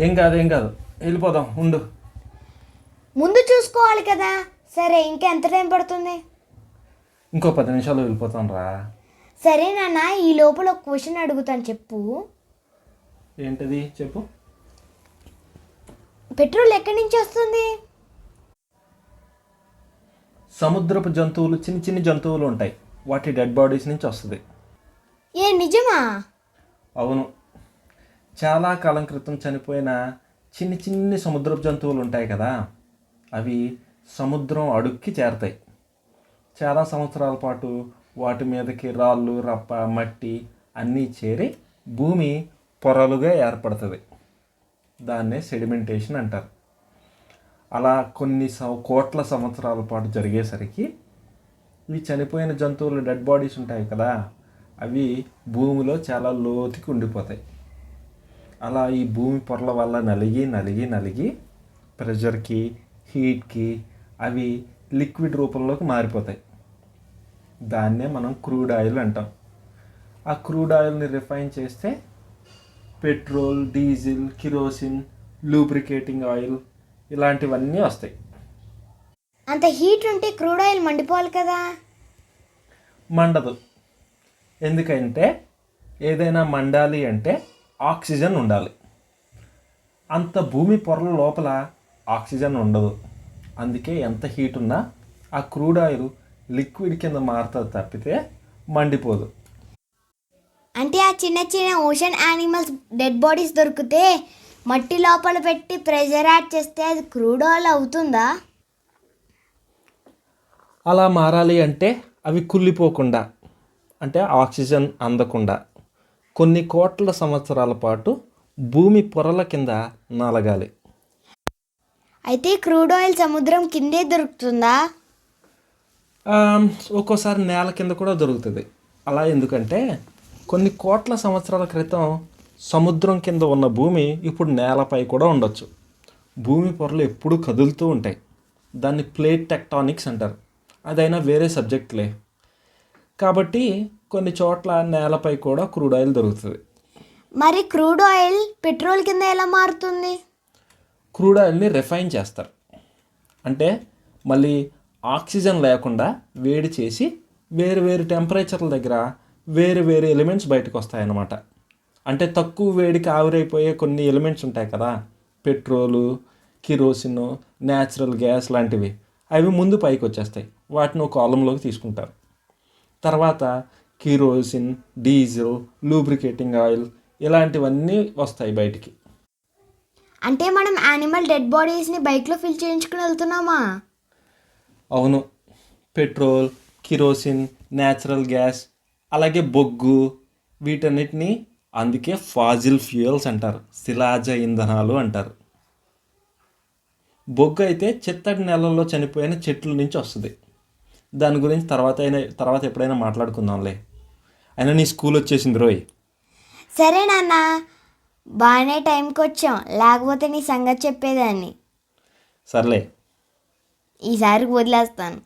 ఏం కాదు వెళ్ళిపోదాం ఉండు. ముందు చూసుకోవాలి కదా. సరే, ఇంకా ఎంత టైం పడుతుంది? ఇంకో 10 నిమిషాలు వెళ్ళిపోతాను రా. సరే నాన్న, ఈ లోపల ఒక క్వశ్చన్ అడుగుతాను, చెప్పు. ఏంటది చెప్పు. పెట్రోల్ ఎక్కడి నుంచి వస్తుంది? సముద్రపు జంతువులు, చిన్న జంతువులు ఉంటాయి, వాటి డెడ్ బాడీస్ నుంచి వస్తుంది. ఏ నిజమా? అవును, చాలా కాలం క్రితం చనిపోయిన చిన్ని సముద్రపు జంతువులు ఉంటాయి కదా, అవి సముద్రం అడుక్కి చేరతాయి. చాలా సంవత్సరాల పాటు వాటి మీదకి రాళ్ళు, రప్ప, మట్టి అన్నీ చేరి భూమి పొరలుగా ఏర్పడుతుంది. దాన్నే సెడిమెంటేషన్ అంటారు. అలా కొన్ని కోట్ల సంవత్సరాల పాటు జరిగేసరికి ఈ చనిపోయిన జంతువుల డెడ్ బాడీస్ ఉంటాయి కదా, అవి భూమిలో చాలా లోతుకి ఉండిపోతాయి. అలా ఈ భూమి పొరల వల్ల నలిగి ప్రెషర్కి, హీట్కి అవి లిక్విడ్ రూపంలోకి మారిపోతాయి. దాన్నే మనం క్రూడ్ ఆయిల్ అంటాం. ఆ క్రూడ్ ఆయిల్ని రిఫైన్ చేస్తే petrol, diesel, kerosene, lubricating oil ఇలాంటివన్నీ వస్తాయి. అంత హీట్ ఉంటే క్రూడ్ ఆయిల్ మండిపోవాలి కదా. మండదు. ఎందుకంటే ఏదైనా మండాలి అంటే ఆక్సిజన్ ఉండాలి. అంత భూమి పొరల లోపల ఆక్సిజన్ ఉండదు. అందుకే ఎంత హీట్ ఉన్నా ఆ క్రూడ్ ఆయిల్ లిక్విడ్ కింద మారుతుంది తప్పితే మండిపోదు. అంటే ఆ చిన్న ఓషన్ యానిమల్స్ డెడ్ బాడీస్ దొరికితే మట్టి లోపల పెట్టి ప్రెషర్ యాడ్ చేస్తే అది క్రూడ్ ఆయిల్ అవుతుందా? అలా మారాలి అంటే అవి కుళ్ళిపోకుండా, అంటే ఆక్సిజన్ అందకుండా కొన్ని కోట్ల సంవత్సరాల పాటు భూమి పొరల కింద నలగాలి. అయితే క్రూడ్ ఆయిల్ సముద్రం కిందే దొరుకుతుందా? ఒక్కోసారి నేల కింద కూడా దొరుకుతుంది. అలా ఎందుకంటే కొన్ని కోట్ల సంవత్సరాల క్రితం సముద్రం కింద ఉన్న భూమి ఇప్పుడు నేలపై కూడా ఉండొచ్చు. భూమి పొరలు ఎప్పుడూ కదులుతూ ఉంటాయి. దాన్ని ప్లేట్ టెక్టానిక్స్ అంటారు. అదైనా వేరే సబ్జెక్ట్లే. కాబట్టి కొన్ని చోట్ల నేలపై కూడా క్రూడ్ ఆయిల్ దొరుకుతుంది. మరి క్రూడ్ ఆయిల్ పెట్రోల్ కింద ఎలా మారుతుంది? క్రూడ్ ఆయిల్ని రిఫైన్ చేస్తారు. అంటే మళ్ళీ ఆక్సిజన్ లేకుండా వేడి చేసి వేరు టెంపరేచర్ల దగ్గర వేరు ఎలిమెంట్స్ బయటకు వస్తాయన్నమాట. అంటే తక్కువ వేడికి ఆవిరైపోయే కొన్ని ఎలిమెంట్స్ ఉంటాయి కదా, పెట్రోలు, కిరోసిన్, న్యాచురల్ గ్యాస్ లాంటివి, అవి ముందు పైకి వచ్చేస్తాయి. వాటిని ఒక కాలంలోకి తీసుకుంటారు. తర్వాత కిరోసిన్, డీజిల్, లూబ్రికేటింగ్ ఆయిల్ ఇలాంటివన్నీ వస్తాయి బయటికి. అంటే మనం యానిమల్ డెడ్ బాడీస్ని బైక్లో ఫిల్ చేయించుకుని వెళ్తున్నామా? అవును, పెట్రోల్, కిరోసిన్, న్యాచురల్ గ్యాస్, అలాగే బొగ్గు, వీటన్నిటిని అందుకే ఫాజిల్ ఫ్యూయల్స్ అంటారు, శిలాజ ఇంధనాలు అంటారు. బొగ్గు అయితే చిత్తడి నెలల్లో చనిపోయిన చెట్ల నుంచి వస్తుంది. దాని గురించి తర్వాత ఎప్పుడైనా మాట్లాడుకుందాంలే. అయినా నీ స్కూల్ వచ్చేసింది రోయ్. సరే నాన్న, బాగానే టైంకి వచ్చాం, లేకపోతే నీ సంగతి చెప్పేదాన్ని. సర్లే, ఈసారికి వదిలేస్తాను.